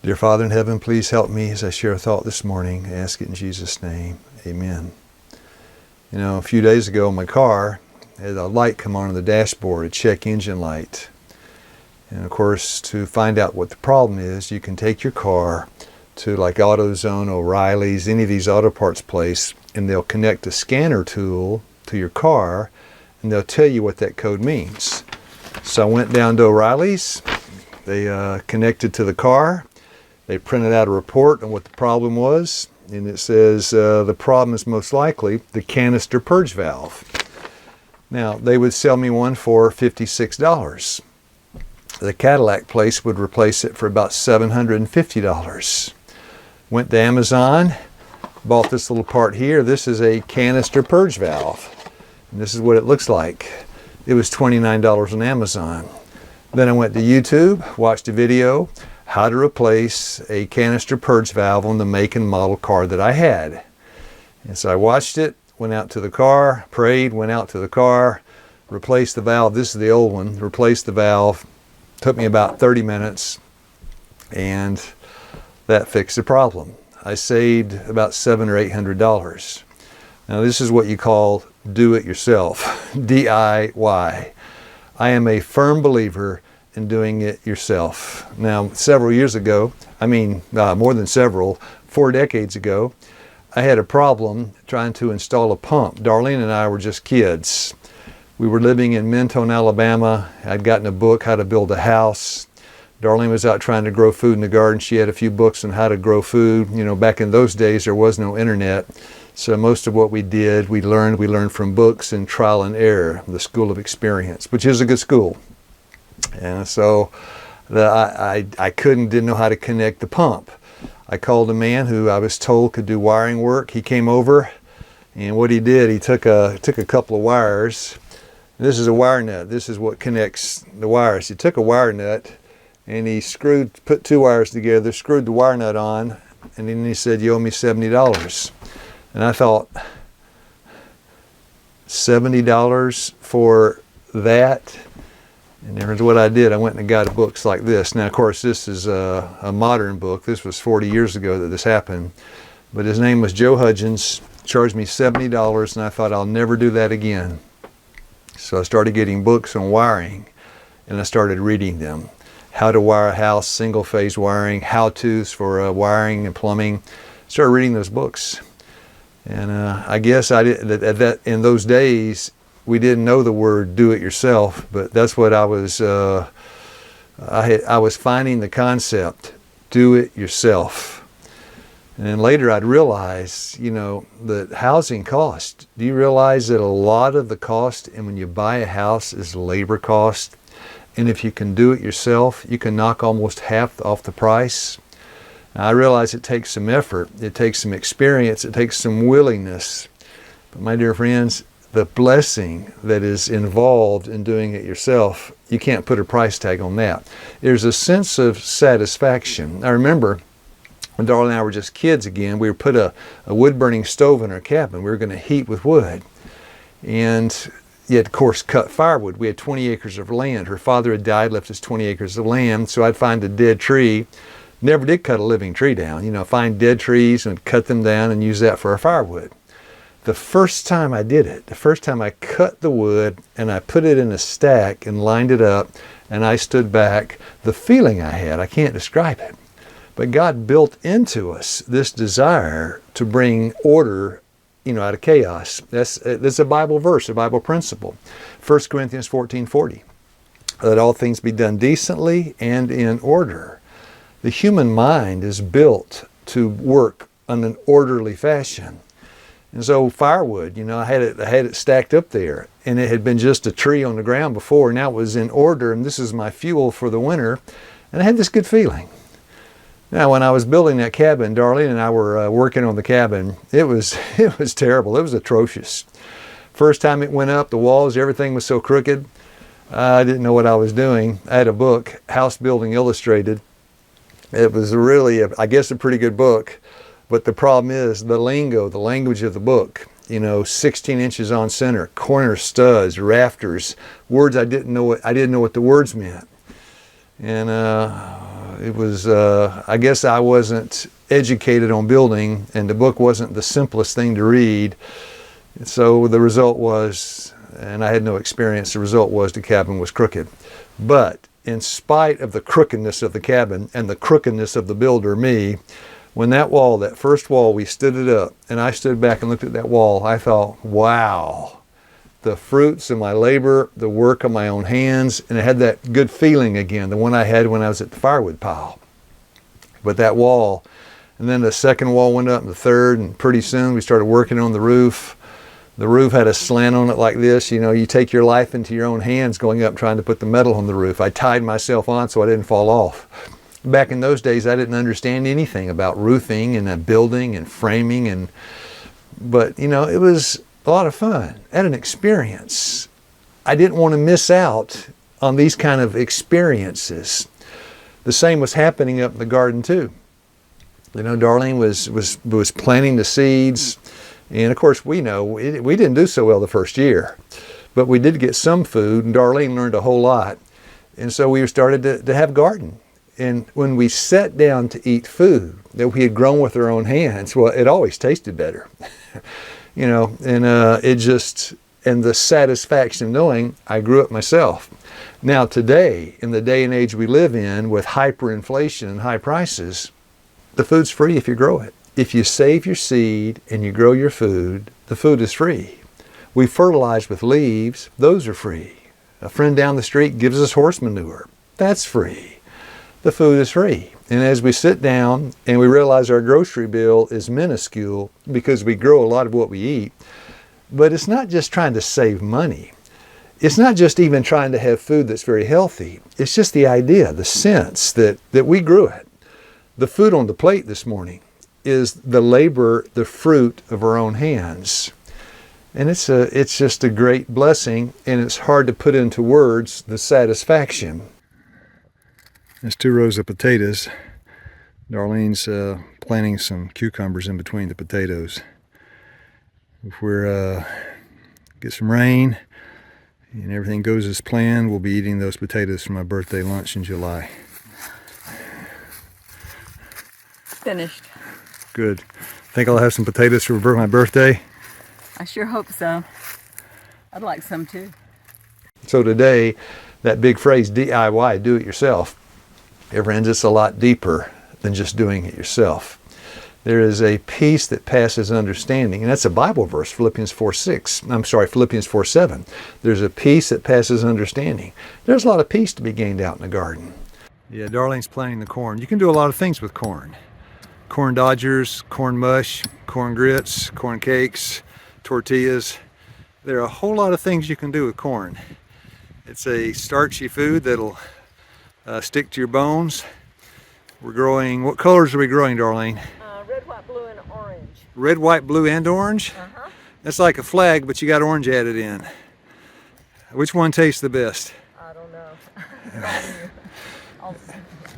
Dear Father in heaven, please help me as I share a thought this morning. I ask it in Jesus' name. Amen. You know, a few days ago in my car, I had a light come on the dashboard, a check engine light. And of course, to find out what the problem is, you can take your car to like AutoZone, O'Reilly's, any of these auto parts place, and they'll connect a scanner tool to your car, and they'll tell you what that code means. So I went down to O'Reilly's. They connected to the car. They printed out a report on what the problem was, and it says the problem is most likely the canister purge valve. Now, they would sell me one for $56. The Cadillac place would replace it for about $750. Went to Amazon, bought this little part here. This is a canister purge valve, and this is what it looks like. It was $29 on Amazon. Then I went to YouTube, watched a video, how to replace a canister purge valve on the make and model car that I had. And so I watched it, went out to the car, prayed, went out to the car, replaced the valve. This is the old one, replaced the valve. Took me about 30 minutes, and that fixed the problem. I saved about $700 or $800. Now this is what you call do it yourself, D.I.Y. I am a firm believer in doing it yourself. Now, several years ago, more than several, 4 decades ago, I had a problem trying to install a pump. Darlene and I were just kids. We were living in Mentone, Alabama. I'd gotten a book, How to Build a House. Darlene was out trying to grow food in the garden. She had a few books on how to grow food. You know, back in those days, there was no internet. So most of what we did, we learned from books and trial and error, the school of experience, which is a good school. And so I didn't know how to connect the pump. I called a man who I was told could do wiring work. He came over, and what he did, he took a couple of wires. This is a wire nut. This is what connects the wires. He took a wire nut and he put 2 wires together, screwed the wire nut on, and then he said, "You owe me $70. And I thought, $70 for that? And there's what I did. I went and got books like this. Now, of course, this is a modern book. This was 40 years ago that this happened. But his name was Joe Hudgens. Charged me $70, and I thought, I'll never do that again. So I started getting books on wiring, and I started reading them. How to wire a house, single-phase wiring, how-tos for wiring and plumbing. Started reading those books. And I guess in those days, we didn't know the word do it yourself, but that's what I was finding the concept, do it yourself. And then later I'd realize, that housing cost. Do you realize that a lot of the cost, and when you buy a house, is labor cost? And if you can do it yourself, you can knock almost half off the price. Now, I realize it takes some effort, it takes some experience, it takes some willingness. But my dear friends, the blessing that is involved in doing it yourself, you can't put a price tag on that. There's a sense of satisfaction. I remember when Darla and I were just kids again, we put a wood-burning stove in our cabin. We were going to heat with wood. And you had, of course, cut firewood. We had 20 acres of land. Her father had died, left us 20 acres of land. So I'd find a dead tree. Never did cut a living tree down. Find dead trees and cut them down and use that for our firewood. The first time I did it, the first time I cut the wood and I put it in a stack and lined it up and I stood back, the feeling I had, I can't describe it. But God built into us this desire to bring order, out of chaos. That's a Bible verse, a Bible principle. 1 Corinthians 14:40. Let all things be done decently and in order. The human mind is built to work in an orderly fashion. And so firewood, I had it stacked up there, and it had been just a tree on the ground before. Now it was in order, and this is my fuel for the winter. And I had this good feeling. Now, when I was building that cabin, Darlene and I were working on the cabin. It was terrible. It was atrocious. First time it went up, the walls, everything was so crooked. I didn't know what I was doing. I had a book, House Building Illustrated. It was really, I guess, a pretty good book. But the problem is the lingo, the language of the book. 16 inches on center, corner studs, rafters, words I didn't know what the words meant. And it was, I guess I wasn't educated on building, and the book wasn't the simplest thing to read. So the result was, and I had no experience, the result was the cabin was crooked. But in spite of the crookedness of the cabin and the crookedness of the builder, me, when that wall, that first wall, we stood it up, and I stood back and looked at that wall, I thought, wow, the fruits of my labor, the work of my own hands, and I had that good feeling again, the one I had when I was at the firewood pile. But that wall, and then the second wall went up, and the third, and pretty soon we started working on the roof. The roof had a slant on it like this. You know, you take your life into your own hands going up trying to put the metal on the roof. I tied myself on so I didn't fall off. Back in those days, I didn't understand anything about roofing and building and framing, but you know, it was a lot of fun. I had an experience. I didn't want to miss out on these kind of experiences. The same was happening up in the garden too. You know, Darlene was planting the seeds, and of course we know we didn't do so well the first year, but we did get some food, and Darlene learned a whole lot, and so we started to have garden. And when we sat down to eat food that we had grown with our own hands, well, it always tasted better. You know, and and the satisfaction of knowing I grew it myself. Now today, in the day and age we live in, with hyperinflation and high prices, the food's free if you grow it. If you save your seed and you grow your food, the food is free. We fertilize with leaves, those are free. A friend down the street gives us horse manure, that's free. The food is free. And as we sit down and we realize our grocery bill is minuscule because we grow a lot of what we eat, but it's not just trying to save money. It's not just even trying to have food that's very healthy. It's just the idea, the sense that we grew it. The food on the plate this morning is the labor, the fruit of our own hands. And it's just a great blessing, and it's hard to put into words the satisfaction. There's 2 rows of potatoes. Darlene's planting some cucumbers in between the potatoes. If we're get some rain and everything goes as planned, we'll be eating those potatoes for my birthday lunch in July. Finished. Good. Think I'll have some potatoes for my birthday? I sure hope so. I'd like some too. So today, that big phrase, D.I.Y, do it yourself, it friends, it's a lot deeper than just doing it yourself. There is a peace that passes understanding, and that's a Bible verse, Philippians 4:7. There's a peace that passes understanding. There's a lot of peace to be gained out in the garden. Yeah, Darlene's planting the corn. You can do a lot of things with corn. Corn dodgers, corn mush, corn grits, corn cakes, tortillas. There are a whole lot of things you can do with corn. It's a starchy food that'll stick to your bones. We're growing, what colors are we growing, Darlene? Red, white, blue, and orange. Red, white, blue, and orange? Uh-huh. That's like a flag, but you got orange added in. Which one tastes the best? I don't know.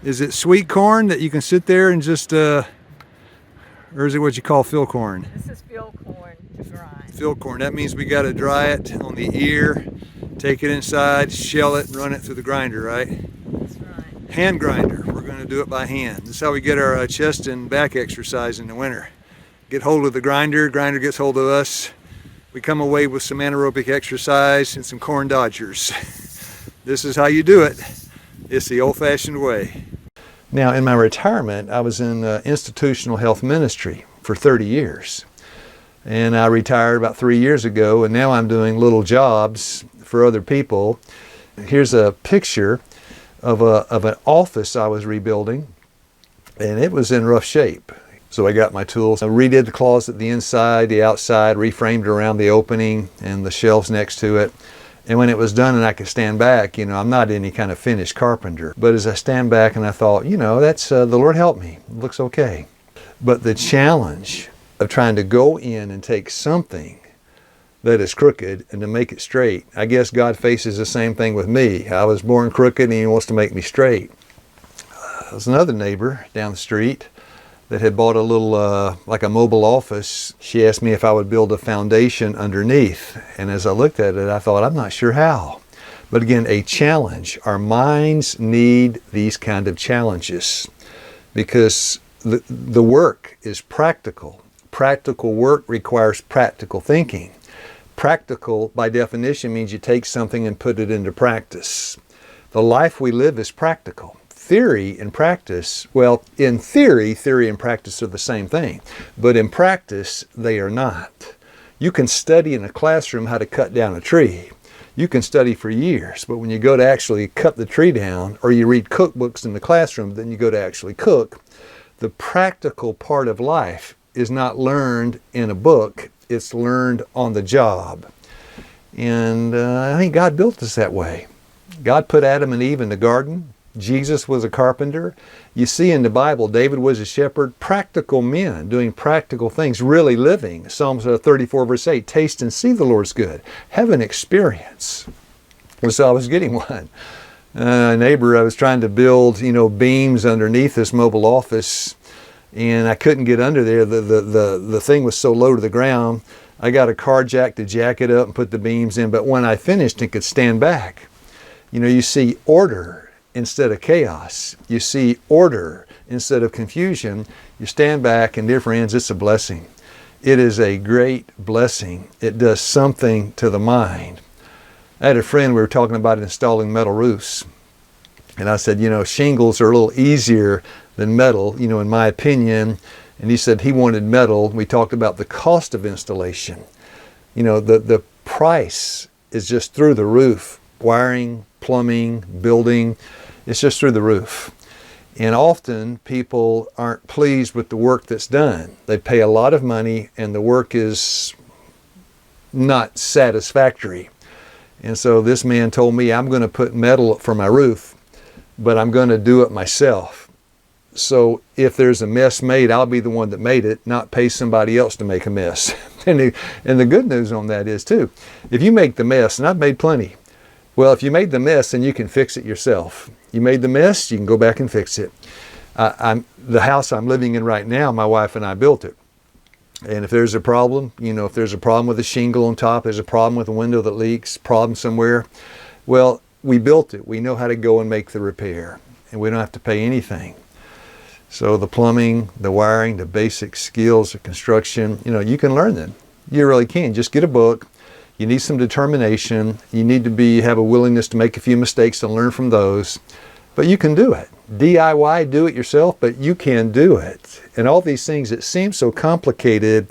Is it sweet corn that you can sit there and just, or is it what you call fill corn? This is fill corn to grind. Fill corn, that means we got to dry it on the ear, take it inside, shell it, and run it through the grinder, right? That's right. Hand grinder. We're going to do it by hand. This is how we get our chest and back exercise in the winter. Get hold of the grinder gets hold of us. We come away with some anaerobic exercise and some corn dodgers. This is how you do it. It's the old-fashioned way. Now, in my retirement, I was in institutional health ministry for 30 years. And I retired about 3 years ago, and now I'm doing little jobs for other people. Here's a picture of an office I was rebuilding, and it was in rough shape. So I got my tools. I redid the closet, the inside, the outside, reframed it around the opening and the shelves next to it. And when it was done and I could stand back, you know, I'm not any kind of finished carpenter. But as I stand back and I thought, you know, that's the Lord help me. It looks okay. But the challenge of trying to go in and take something that is crooked and to make it straight. I guess God faces the same thing with me. I was born crooked and He wants to make me straight. There's another neighbor down the street that had bought a little, like a mobile office. She asked me if I would build a foundation underneath. And as I looked at it, I thought, I'm not sure how. but again, a challenge. Our minds need these kind of challenges because the work is practical. Practical work requires practical thinking. Practical, by definition, means you take something and put it into practice. The life we live is practical. Theory and practice, well, in theory and practice are the same thing, but in practice, they are not. You can study in a classroom how to cut down a tree. You can study for years, but when you go to actually cut the tree down, or you read cookbooks in the classroom, then you go to actually cook, the practical part of life is not learned in a book, it's learned on the job. And I think God built us that way. God put Adam and Eve in the garden. Jesus was a carpenter. You see in the Bible, David was a shepherd, practical men doing practical things, really living. Psalms 34 verse 8, taste and see the Lord's good. Have an experience. So I was getting one. A neighbor, I was trying to build, beams underneath this mobile office, and I couldn't get under there. The thing was so low to the ground. I got a car jack to jack it up and put the beams in, but when I finished, it could stand back. You see order instead of chaos. You see order instead of confusion. You stand back, and dear friends, it's a blessing. It is a great blessing. It does something to the mind. I had a friend, we were talking about installing metal roofs. And I said, shingles are a little easier than metal, in my opinion. And he said he wanted metal. We talked about the cost of installation. The price is just through the roof. Wiring, plumbing, building, it's just through the roof. And often people aren't pleased with the work that's done. They pay a lot of money and the work is not satisfactory. And so this man told me, I'm going to put metal for my roof, but I'm going to do it myself. So if there's a mess made, I'll be the one that made it, not pay somebody else to make a mess. And the good news on that is too, if you make the mess, and I've made plenty, well, if you made the mess, then you can fix it yourself. You made the mess, you can go back and fix it. The house I'm living in right now, my wife and I built it. And if there's a problem, if there's a problem with a shingle on top, there's a problem with a window that leaks, problem somewhere, well, we built it. We know how to go and make the repair, and we don't have to pay anything. So the plumbing, the wiring, the basic skills of construction, you can learn them. You really can. Just get a book. You need some determination. You need to have a willingness to make a few mistakes and learn from those. But you can do it. D.I.Y, do it yourself, but you can do it. And all these things that seem so complicated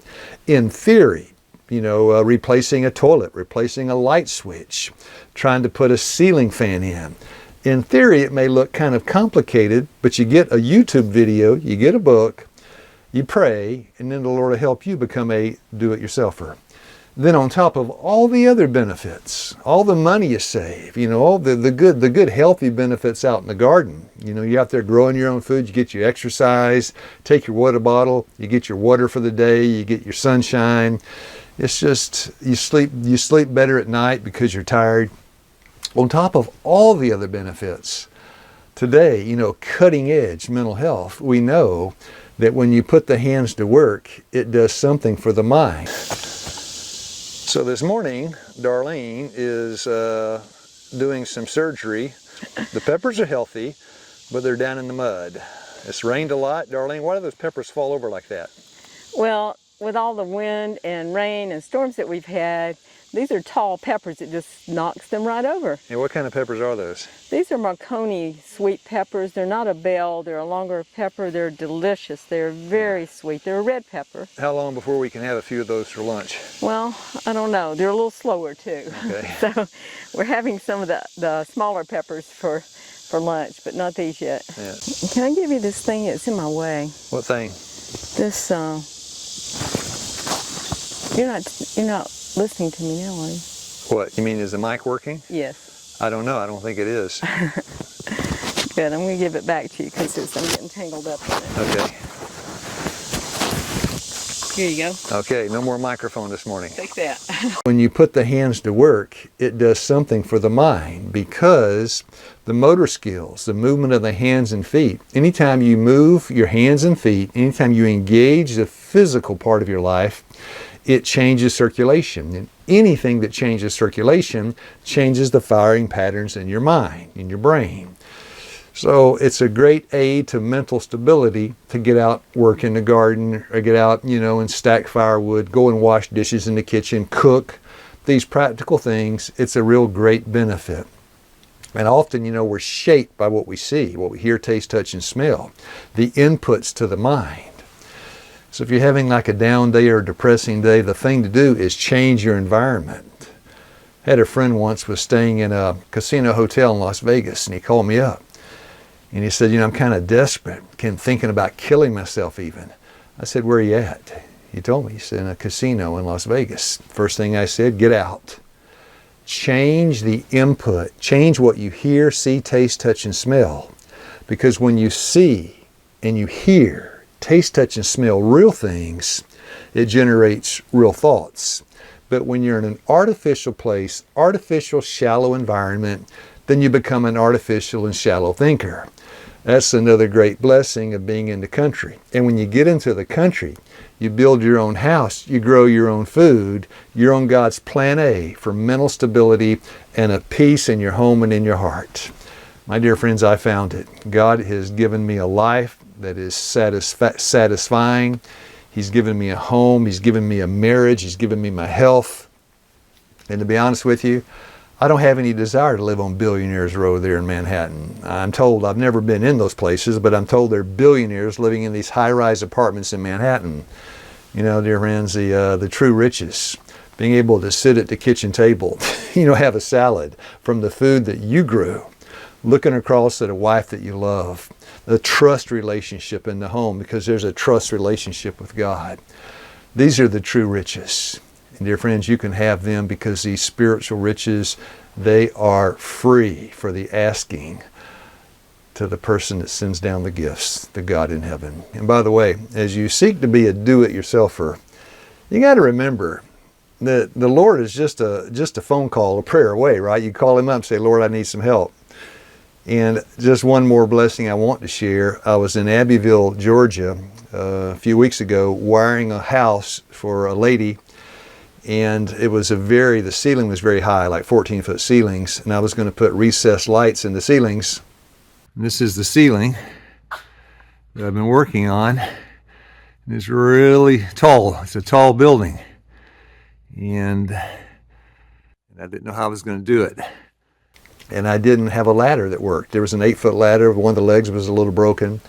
in theory, replacing a toilet, replacing a light switch, trying to put a ceiling fan in. In theory, it may look kind of complicated, but you get a YouTube video, you get a book, you pray, and then the Lord will help you become a do-it-yourselfer. Then on top of all the other benefits, all the money you save, all the good healthy benefits out in the garden. You're out there growing your own food, you get your exercise, take your water bottle, you get your water for the day, you get your sunshine. It's just, you sleep better at night because you're tired. On top of all the other benefits, today, cutting edge mental health, we know that when you put the hands to work, it does something for the mind. So this morning, Darlene is doing some surgery. The peppers are healthy, but they're down in the mud. It's rained a lot. Darlene, why do those peppers fall over like that? Well, with all the wind and rain and storms that we've had, these are tall peppers. It just knocks them right over. And what kind of peppers are those? These are Marconi sweet peppers. They're not a bell. They're a longer pepper. They're delicious. They're very sweet. They're a red pepper. How long before we can have a few of those for lunch? Well, I don't know. They're a little slower too. Okay. So we're having some of the smaller peppers for lunch, but not these yet. Yeah. Can I give you this thing? It's in my way. What thing? This, you're not listening to me now, are you? What, you mean is the mic working? Yes. I don't know. I don't think it is. Good. I'm going to give it back to you because I'm getting tangled up in it. Okay. Here you go. Okay, no more microphone this morning. Take that. When you put the hands to work, it does something for the mind because the motor skills, the movement of the hands and feet, anytime you move your hands and feet, anytime you engage the physical part of your life, it changes circulation. And anything that changes circulation changes the firing patterns in your mind, in your brain. So it's a great aid to mental stability to get out, work in the garden, or get out, and stack firewood, go and wash dishes in the kitchen, cook. These practical things, it's a real great benefit. And often, we're shaped by what we see, what we hear, taste, touch, and smell, the inputs to the mind. So if you're having like a down day or a depressing day, the thing to do is change your environment. I had a friend once was staying in a casino hotel in Las Vegas, and he called me up. And he said, I'm kind of desperate, thinking about killing myself even. I said, where are you at? He told me, he said, in a casino in Las Vegas. First thing I said, get out. Change the input. Change what you hear, see, taste, touch, and smell. Because when you see and you hear, taste, touch, and smell real things, it generates real thoughts. But when you're in an artificial place, artificial, shallow environment, then you become an artificial and shallow thinker. That's another great blessing of being in the country. And when you get into the country, you build your own house, you grow your own food, you're on God's plan A for mental stability and a peace in your home and in your heart. My dear friends, I found it. God has given me a life that is satisfying. He's given me a home. He's given me a marriage. He's given me my health. And to be honest with you, I don't have any desire to live on Billionaires Row there in Manhattan. I'm told, I've never been in those places, but I'm told there are billionaires living in these high-rise apartments in Manhattan. Dear friends, the true riches, being able to sit at the kitchen table, have a salad from the food that you grew, looking across at a wife that you love, the trust relationship in the home, because there's a trust relationship with God. These are the true riches. And dear friends, you can have them because these spiritual riches, they are free for the asking to the person that sends down the gifts, the God in heaven. And by the way, as you seek to be a do-it-yourselfer, you got to remember that the Lord is just a phone call, a prayer away, right? You call Him up and say, Lord, I need some help. And just one more blessing I want to share. I was in Abbeville, Georgia, a few weeks ago, wiring a house for a lady. And it was the ceiling was very high, like 14-foot ceilings. And I was going to put recessed lights in the ceilings. And this is the ceiling that I've been working on. It's really tall. It's a tall building. And I didn't know how I was going to do it. And I didn't have a ladder that worked. There was an 8-foot ladder. One of the legs was a little broken.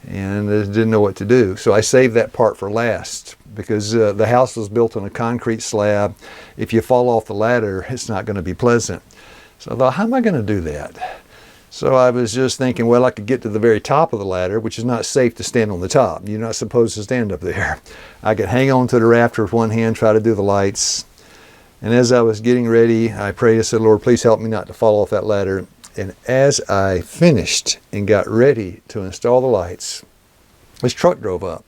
And I didn't know what to do. So I saved that part for last because the house was built on a concrete slab. If you fall off the ladder, it's not going to be pleasant. So I thought, how am I going to do that? So I was just thinking, well, I could get to the very top of the ladder, which is not safe to stand on the top. You're not supposed to stand up there. I could hang on to the rafter with one hand, try to do the lights. And as I was getting ready, I prayed, I said, Lord, please help me not to fall off that ladder. And as I finished and got ready to install the lights, this truck drove up.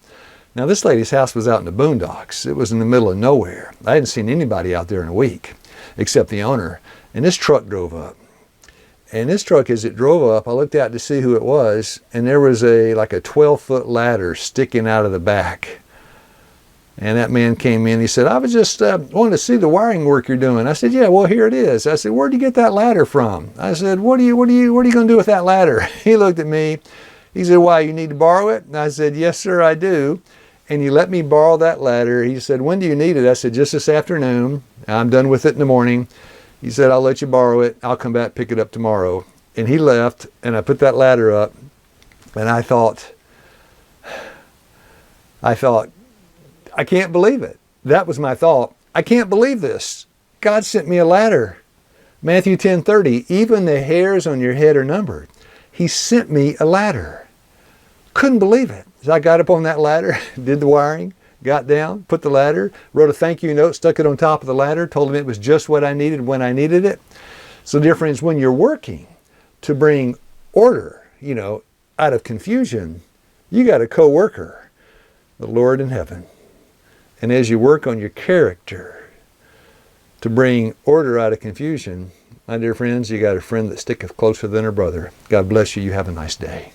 Now, this lady's house was out in the boondocks. It was in the middle of nowhere. I hadn't seen anybody out there in a week, except the owner. And this truck drove up. And this truck, as it drove up, I looked out to see who it was, and there was like a 12-foot ladder sticking out of the back. And that man came in, he said, I was just wanting to see the wiring work you're doing. I said, yeah, well, here it is. I said, where'd you get that ladder from? I said, what are you going to do with that ladder? He looked at me. He said, why, you need to borrow it? And I said, yes, sir, I do. And he let me borrow that ladder. He said, when do you need it? I said, just this afternoon. I'm done with it in the morning. He said, I'll let you borrow it. I'll come back, pick it up tomorrow. And he left, and I put that ladder up, and I thought, I can't believe it. That was my thought. I can't believe this. God sent me a ladder. Matthew 10:30, even the hairs on your head are numbered. He sent me a ladder. Couldn't believe it. So I got up on that ladder, did the wiring, got down, put the ladder, wrote a thank you note, stuck it on top of the ladder, told him it was just what I needed when I needed it. So dear friends, when you're working to bring order, out of confusion, you got a co-worker, the Lord in heaven. And as you work on your character to bring order out of confusion, my dear friends, you got a friend that sticketh closer than a brother. God bless you. You have a nice day.